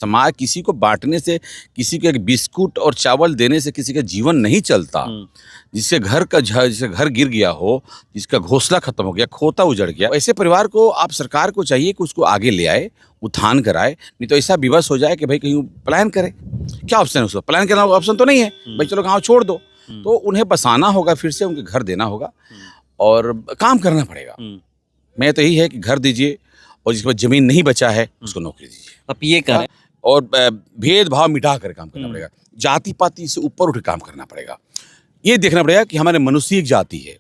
समाज किसी को बांटने से, किसी को एक बिस्कुट और चावल देने से किसी का जीवन नहीं चलता। जिसके घर गिर गया हो, जिसका घोंसला खत्म हो गया, खोता उजड़ गया, ऐसे परिवार को आप सरकार को चाहिए कि उसको आगे ले आए, उत्थान कराए। नहीं तो ऐसा विवश हो जाए कि भाई कहीं पलायन करे। क्या ऑप्शन है उसको? पलायन करना ऑप्शन तो नहीं है भाई, चलो गाँव छोड़ दो। तो उन्हें बसाना होगा, फिर से उनके घर देना होगा और काम करना पड़ेगा। मैं तो यही है कि घर दीजिए और जिसके पास जमीन नहीं बचा है उसको नौकरी दीजिए। आप ये करें और भेदभाव मिटा कर काम करना पड़ेगा, जाति पाति से ऊपर उठ काम करना पड़ेगा। ये देखना पड़ेगा कि हमारे मनुष्य एक जाति है,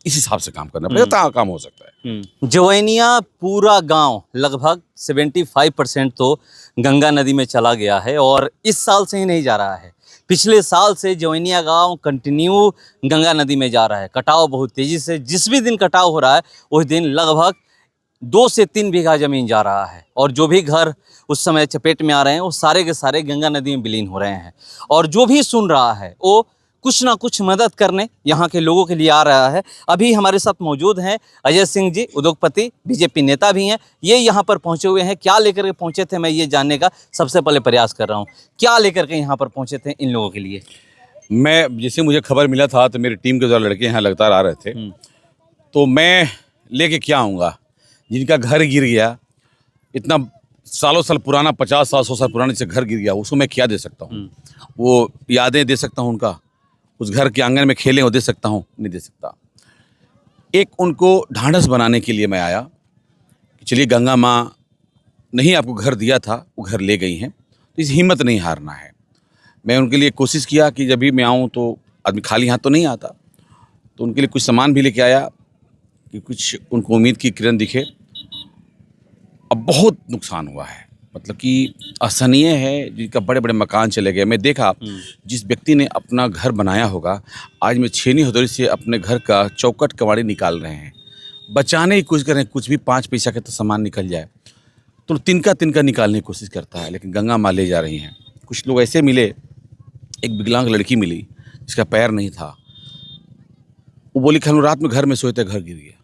इस हिसाब से काम करना पड़ेगा, तब काम हो सकता है। जवैनिया पूरा गांव लगभग 75% तो गंगा नदी में चला गया है और इस साल से ही नहीं जा रहा है, पिछले साल से जवैनिया गांव कंटिन्यू गंगा नदी में जा रहा है। कटाव बहुत तेजी से, जिस भी दिन कटाव हो रहा है उस दिन लगभग 2 से 3 बीघा जमीन जा रहा है और जो भी घर उस समय चपेट में आ रहे हैं वो सारे के सारे गंगा नदी में विलीन हो रहे हैं। और जो भी सुन रहा है वो कुछ ना कुछ मदद करने यहाँ के लोगों के लिए आ रहा है। अभी हमारे साथ मौजूद हैं अजय सिंह जी, उद्योगपति, बीजेपी नेता भी हैं। ये यहाँ पर पहुँचे हुए हैं। क्या लेकर के पहुँचे थे, मैं ये जानने का सबसे पहले प्रयास कर रहा हूँ। क्या लेकर के यहाँ पर पहुँचे थे इन लोगों के लिए? मैं जैसे मुझे खबर मिला था तो मेरी टीम के द्वारा लड़के यहाँ लगातार आ रहे थे, तो मैं लेके क्या आऊँगा? जिनका घर गिर गया, इतना सालों साल पुराना, 50 साल 100 साल पुराना जिसका घर गिर गया, उसको मैं क्या दे सकता हूँ? वो यादें दे सकता हूँ उनका, उस घर के आंगन में खेलें वो दे सकता हूँ? नहीं दे सकता। एक उनको ढांढस बनाने के लिए मैं आया कि चलिए गंगा माँ नहीं आपको घर दिया था, वो घर ले गई हैं, तो इस हिम्मत नहीं हारना है। मैं उनके लिए कोशिश किया कि जब भी मैं आऊँ तो आदमी खाली हाथ तो नहीं आता, तो उनके लिए कुछ सामान भी लेके आया कि कुछ उनको उम्मीद की किरण दिखे। अब बहुत नुकसान हुआ है, मतलब कि असहनीय है। जिनका बड़े बड़े मकान चले गए, मैं देखा जिस व्यक्ति ने अपना घर बनाया होगा, आज मैं छेनी हथौड़ी से अपने घर का चौकट कबाड़ी निकाल रहे हैं, बचाने की कोशिश कर रहे हैं, कुछ भी 5 पैसा का तो सामान निकल जाए तो तिनका तिनका निकालने की कोशिश करता है, लेकिन गंगा माँ ले जा रही हैं। कुछ लोग ऐसे मिले, एक विकलांग लड़की मिली जिसका पैर नहीं था, वो बोली कि हम रात में घर में सोए थे, घर गिर गया,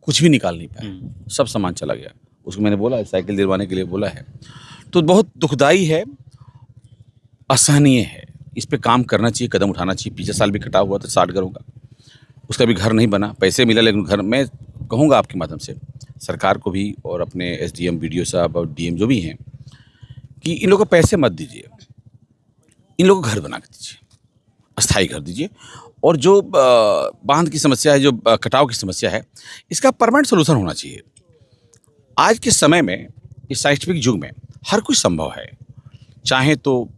कुछ भी निकाल नहीं पाए, सब सामान चला गया। उसको मैंने बोला साइकिल दिलवाने के लिए बोला है। तो बहुत दुखदाई है, असहनीय है, इस पे काम करना चाहिए, कदम उठाना चाहिए। पिछले साल भी कटा हुआ था 60 घरों का, उसका भी घर नहीं बना, पैसे मिला लेकिन घर। मैं कहूँगा आपके माध्यम से सरकार को भी और अपने SDM, BDO साहब और DM जो भी हैं कि इन लोगों को पैसे मत दीजिए, इन लोगों को घर बना के दीजिए, अस्थायी घर दीजिए। और जो बांध की समस्या है, जो कटाव की समस्या है, इसका परमानेंट सोल्यूशन होना चाहिए। आज के समय में, इस साइंटिफिक युग में हर कुछ संभव है। चाहे तो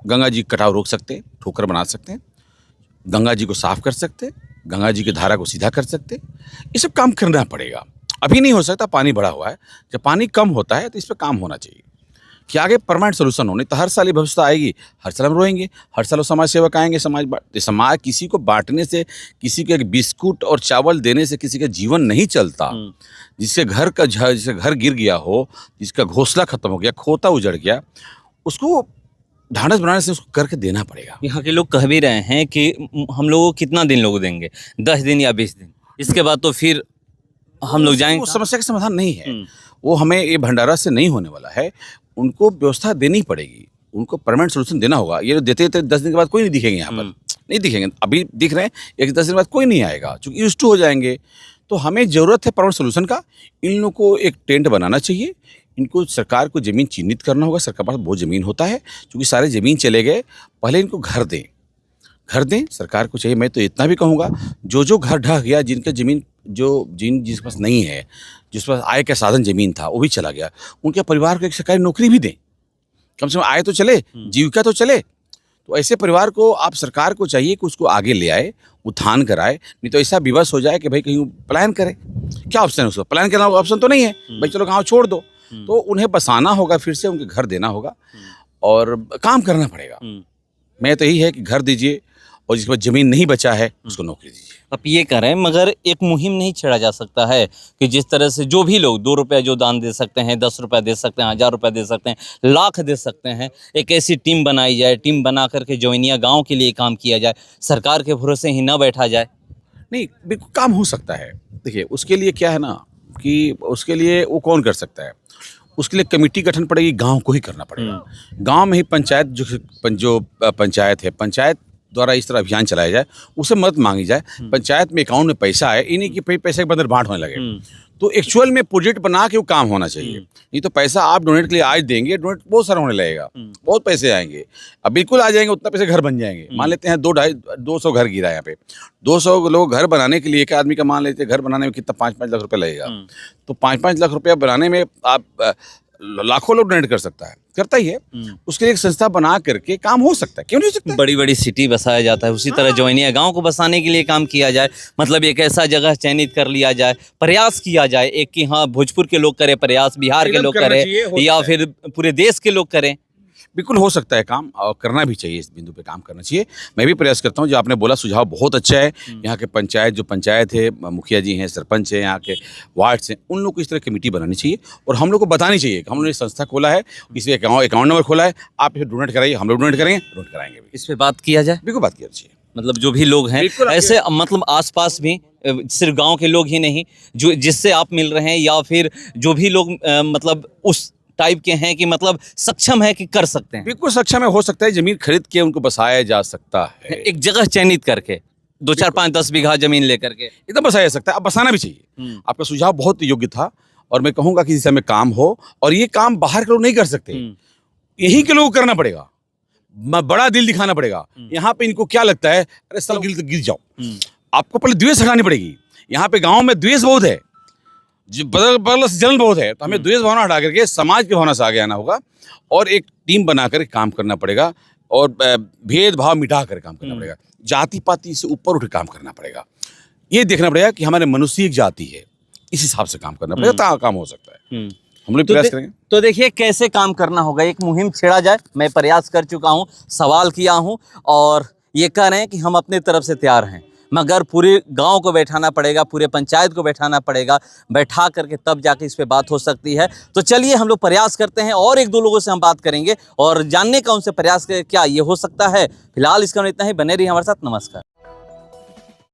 गंगा जी कटाव रोक सकते हैं, ठोकर बना सकते हैं, गंगा जी को साफ कर सकते हैं, गंगा जी की धारा को सीधा कर सकते हैं। ये सब काम करना पड़ेगा। अभी नहीं हो सकता, पानी बढ़ा हुआ है। जब पानी कम होता है तो इस पर काम होना चाहिए कि आगे परमानेंट सोल्यूशन होने। तो हर साल ये भविष्य आएगी, हर साल हम रोएंगे, हर साल वो समाज सेवक आएंगे। समाज किसी को बांटने से, किसी को एक बिस्कुट और चावल देने से किसी का जीवन नहीं चलता। जिसके घर गिर गया हो, जिसका घोंसला खत्म हो गया, खोता उजड़ गया, उसको ढांढस बनाने से उसको करके देना पड़ेगा। यहाँ के लोग कह भी रहे हैं कि हम लोगों को कितना दिन लोग देंगे, 10 दिन या 20 दिन, इसके बाद तो फिर हम लोग जाएंगे। वो समस्या का समाधान नहीं है, वो हमें ये भंडारा से नहीं होने वाला है। उनको व्यवस्था देनी पड़ेगी, उनको परमानेंट सोल्यूशन देना होगा। ये देते 10 दिन के बाद कोई नहीं दिखेंगे, यहाँ पर नहीं दिखेंगे। अभी दिख रहे हैं, 1-10 दिन बाद कोई नहीं आएगा, चूँकि यूज्ड टू हो जाएंगे। तो हमें ज़रूरत है परमानेंट सोल्यूशन का। इन लोगों को एक टेंट बनाना चाहिए, इनको सरकार को ज़मीन चिन्हित करना होगा। सरकार पास बहुत ज़मीन होता है, क्योंकि सारे ज़मीन चले गए। पहले इनको घर दें, सरकार को चाहिए। मैं तो इतना भी कहूँगा, जो घर ढह गया, जिनका ज़मीन जिसके पास नहीं है, जिसके पास आय का साधन ज़मीन था, वो भी चला गया, उनके परिवार को एक सरकारी नौकरी भी दें। कम से कम आय तो चले, जीविका तो चले। तो ऐसे परिवार को आप, सरकार को चाहिए कि उसको आगे ले आए, उत्थान कराए। नहीं तो ऐसा विवश हो जाए कि भाई कहीं पलायन करे। क्या ऑप्शन है उसको? पलायन करना ऑप्शन तो नहीं है भाई, चलो गाँव छोड़ दो। तो उन्हें बसाना होगा, फिर से उनके घर देना होगा और काम करना पड़ेगा। मैं तो यही है कि घर दीजिए और जिसके पास ज़मीन नहीं बचा है उसको नौकरी दीजिए। आप ये करें, मगर एक मुहिम नहीं छेड़ा जा सकता है कि जिस तरह से जो भी लोग 2 रुपये जो दान दे सकते हैं, 10 रुपये दे सकते हैं, 1000 रुपये दे सकते हैं, लाख दे सकते हैं, एक ऐसी टीम बनाई जाए, टीम बना करके जवैनिया गांव के लिए काम किया जाए, सरकार के भरोसे ही न बैठा जाए। नहीं, बिल्कुल काम हो सकता है। देखिए, उसके लिए क्या है ना कि उसके लिए वो कौन कर सकता है? उसके लिए कमेटी गठन पड़ेगी, गांव को ही करना पड़ेगा। गांव में ही पंचायत जो पंचायत है, पंचायत द्वारा इस तरह अभियान चलाया जाए, उसे मदद मांगी जाए, पंचायत में अकाउंट में पैसा आए, इन्हीं की पैसे के बंदर बांट होने लगे। तो एक्चुअल में प्रोजेक्ट बना के वो काम होना चाहिए। नहीं तो पैसा आप डोनेट के लिए आज देंगे, डोनेट बहुत सारा होने लगेगा, बहुत पैसे आएंगे। अब बिल्कुल आ जाएंगे, उतना पैसे घर बन जाएंगे। मान लेते हैं 200 घर गिरा है यहाँ पे, 200 लोग घर बनाने के लिए एक आदमी का मान लेते हैं घर बनाने में कितना 5-5 लाख रुपया लगेगा। तो 5-5 लाख रुपया बनाने में आप लाखों लोग डोनेट कर सकता है, करता ही है। उसके लिए एक संस्था बना करके काम हो सकता है, क्यों नहीं हो सकता? बड़ी बड़ी सिटी बसाया जाता है, उसी तरह जोइनिया गांव को बसाने के लिए काम किया जाए। मतलब एक ऐसा जगह चयनित कर लिया जाए, प्रयास किया जाए एक कि हाँ भोजपुर के लोग करें प्रयास, बिहार के लोग करें, या फिर पूरे देश के लोग करें। बिल्कुल हो सकता है काम, और करना भी चाहिए, इस बिंदु पे काम करना चाहिए। मैं भी प्रयास करता हूँ। जो आपने बोला सुझाव बहुत अच्छा है। यहाँ के पंचायत है, मुखिया जी हैं, सरपंच हैं, यहाँ के वार्ड्स हैं, उन लोगों को इस तरह कमेटी बनानी चाहिए और हम लोग को बतानी चाहिए कि हम लोगों ने संस्था खोला है, इसलिए अकाउंट नंबर खोला है, आप इसे डोनेट कराइए, हम लोग डोनेट करेंगे, डोनेट कराएंगे भी। इस पे बात किया जाए, बिल्कुल बात करनी चाहिए। मतलब जो भी लोग हैं ऐसे, मतलब आसपास भी सिर्फ गांव के लोग ही नहीं, जो जिससे आप मिल रहे हैं, या फिर जो भी लोग मतलब उस टाइप के हैं कि मतलब सक्षम है कि कर सकते हैं। बिल्कुल सक्षम है, हो सकता है जमीन खरीद के उनको बसाया जा सकता है, एक जगह चयनित करके 2-4-5-10 बीघा जमीन लेकर के एकदम बसाया जा सकता है। अब बसाना भी चाहिए। आपका सुझाव बहुत योग्य था और मैं कहूँगा कि इस समय काम हो, और ये काम बाहर के लोग नहीं कर सकते, यहीं के लोग करना पड़ेगा, बड़ा दिल दिखाना पड़ेगा। यहाँ पे इनको क्या लगता है, अरे साल गिर जाओ, आपको पहले द्वेष हटानी पड़ेगी। यहाँ पे गाँव में द्वेष बहुत है, बदल से जलन बहुत है, तो हमें द्वेष भावना हटा करके समाज की भावना से आगे आना होगा और एक टीम बनाकर काम करना पड़ेगा और भेदभाव मिटा कर काम करना पड़ेगा, जाति पाति से ऊपर उठ काम करना पड़ेगा। ये देखना पड़ेगा कि हमारे मनुष्य एक जाति है, इस हिसाब से काम करना पड़ेगा, तो काम हो सकता है। हम लोग प्रयास करेंगे। तो देखिए कैसे काम करना होगा, एक मुहिम छेड़ा जाए। मैं प्रयास कर चुका हूँ, सवाल किया हूँ, और ये कह रहे हैं कि हम अपनी तरफ से तैयार हैं, मगर पूरे गांव को बैठाना पड़ेगा, पूरे पंचायत को बैठाना पड़ेगा, बैठा करके तब जाके इस पे बात हो सकती है। तो चलिए हम लोग प्रयास करते हैं, और 1-2 लोगों से हम बात करेंगे और जानने का उनसे प्रयास क्या ये हो सकता है। फिलहाल इसका इतना ही, बने रहिए हमारे साथ। नमस्कार।